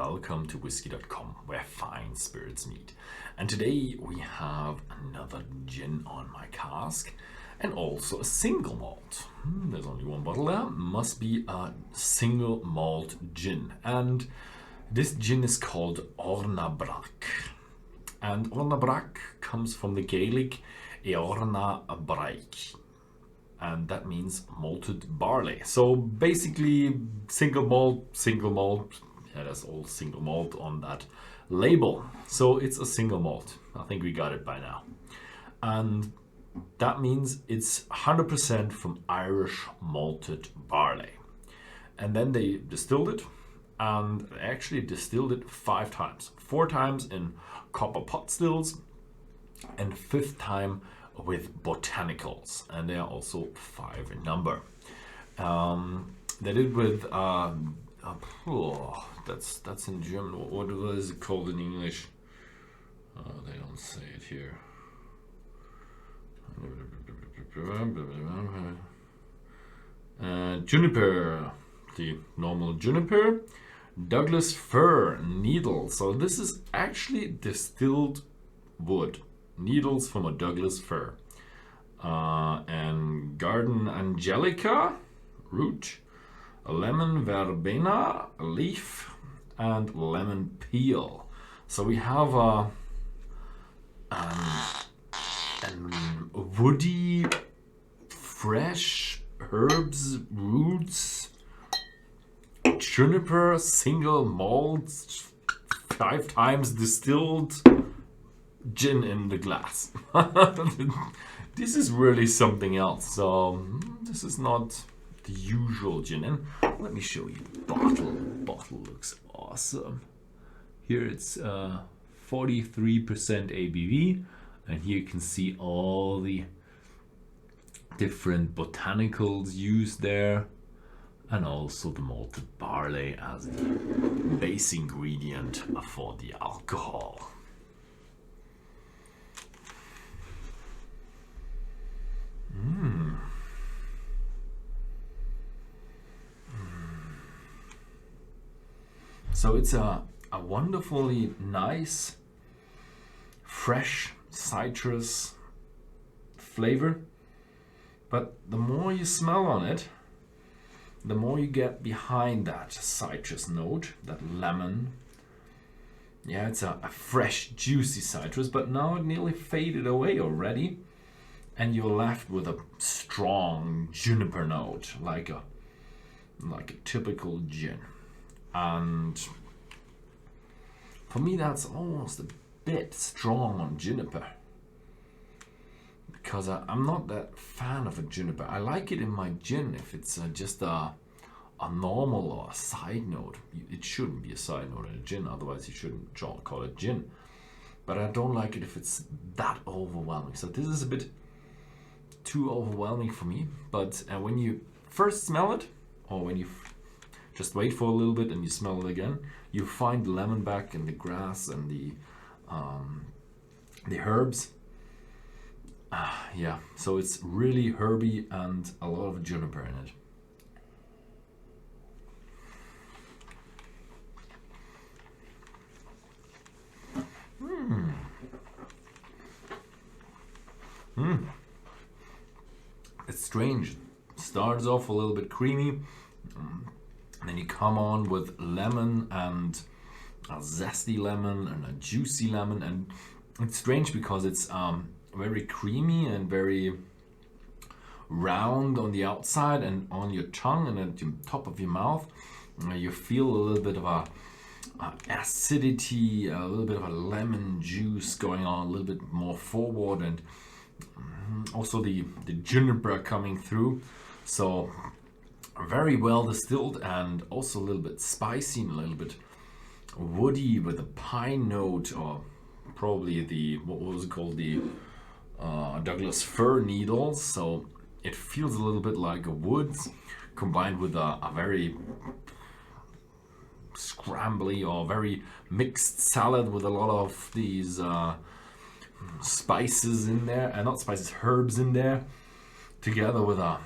welcome to Whisky.com, where fine spirits meet. And today we have another gin on my cask and also a single malt. There's only one bottle there, must be a single malt gin. And this gin is called Ornabrak. And Ornabrak comes from the Gaelic Eorna Braiche. And that means malted barley. So basically single malt, yeah, that's all single malt on that label. So it's a single malt. I think we got it by now. And that means it's 100% from Irish malted barley. And then they distilled it, and actually distilled it 5 times. 4 times in copper pot stills, and 5th time with botanicals, and they are also 5 in number. They did with that's in German. What is it called in English? They don't say it here. Juniper, the normal juniper, Douglas fir needle. So this is actually distilled wood. Needles from a Douglas fir, and garden angelica root, a lemon verbena leaf, and lemon peel. So we have a woody, fresh herbs, roots, juniper, single malt, 5 times distilled gin in the glass. This is really something else. So this is not the usual gin. And let me show you the bottle. The bottle looks awesome. Here it's 43% ABV, and here you can see all the different botanicals used there, and also the malted barley as the base ingredient for the alcohol. So it's a wonderfully nice, fresh citrus flavor, but the more you smell on it, the more you get behind that citrus note, that lemon. Yeah, it's a fresh, juicy citrus, but now it nearly faded away already. And you're left with a strong juniper note, like a typical gin. And for me, that's almost a bit strong on juniper, because I'm not that fan of a juniper. I like it in my gin if it's just a normal or a side note. It shouldn't be a side note in a gin, otherwise you shouldn't call it gin. But I don't like it if it's that overwhelming. So this is a bit too overwhelming for me. But when you first smell it, or when you just wait for a little bit and you smell it again, you find the lemon back and the grass and the herbs. Yeah, so it's really herby and a lot of juniper in it. It's strange. It starts off a little bit creamy, then you come on with lemon and a zesty lemon and a juicy lemon, and it's strange because it's very creamy and very round on the outside and on your tongue and at the top of your mouth. You feel a little bit of a acidity, a little bit of a lemon juice going on, a little bit more forward, and also the juniper coming through. So very well distilled, and also a little bit spicy and a little bit woody with a pine note, or probably the, what was it called, the Douglas fir needles. So it feels a little bit like a woods combined with a very scrambly or very mixed salad with a lot of these spices in there, and not spices, herbs in there, together with a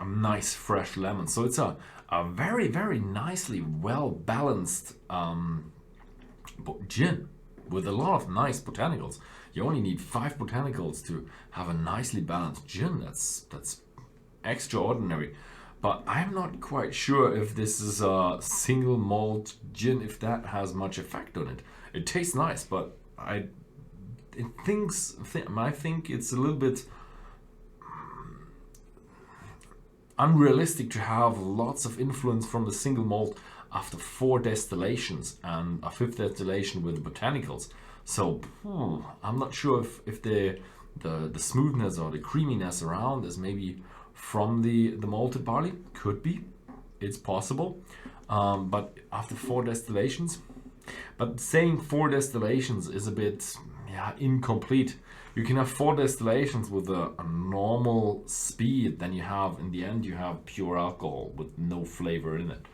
nice fresh lemon. So it's a very, very nicely well balanced gin with a lot of nice botanicals. You only need 5 botanicals to have a nicely balanced gin. That's extraordinary. But I'm not quite sure if this is a single malt gin, if that has much effect on it. It tastes nice, but I think it's a little bit unrealistic to have lots of influence from the single malt after 4 distillations and a 5th distillation with the botanicals. So I'm not sure if the smoothness or the creaminess around is maybe from the malted barley. Could be, it's possible, but after 4 distillations. But saying 4 distillations is a bit incomplete. You can have 4 distillations with a normal speed, then you have, in the end, you have pure alcohol with no flavor in it.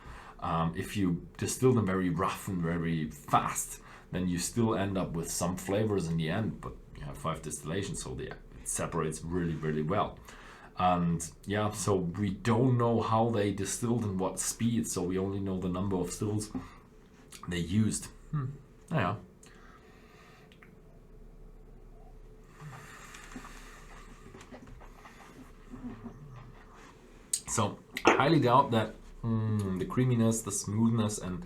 If you distill them very rough and very fast, then you still end up with some flavors in the end, but you have 5 distillations, so it separates really, really well. And yeah, so we don't know how they distilled and what speed, so we only know the number of stills they used. Yeah. So I highly doubt that the creaminess, the smoothness, and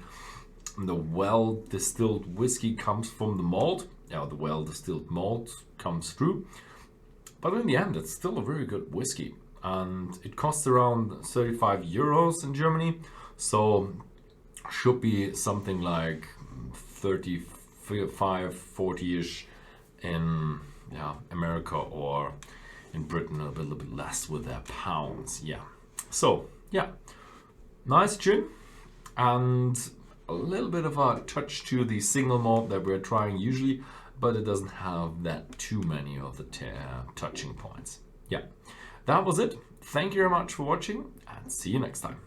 the well-distilled whiskey comes from the malt. Yeah, the well-distilled malt comes through. But in the end, it's still a very good whiskey. And it costs around 35 euros in Germany. So should be something like 35, 40-ish in America, or in Britain a little bit less with their pounds. Yeah. So yeah, nice gin, and a little bit of a touch to the single malt that we're trying usually, but it doesn't have that too many of the touching points. Yeah, that was it. Thank you very much for watching, and see you next time.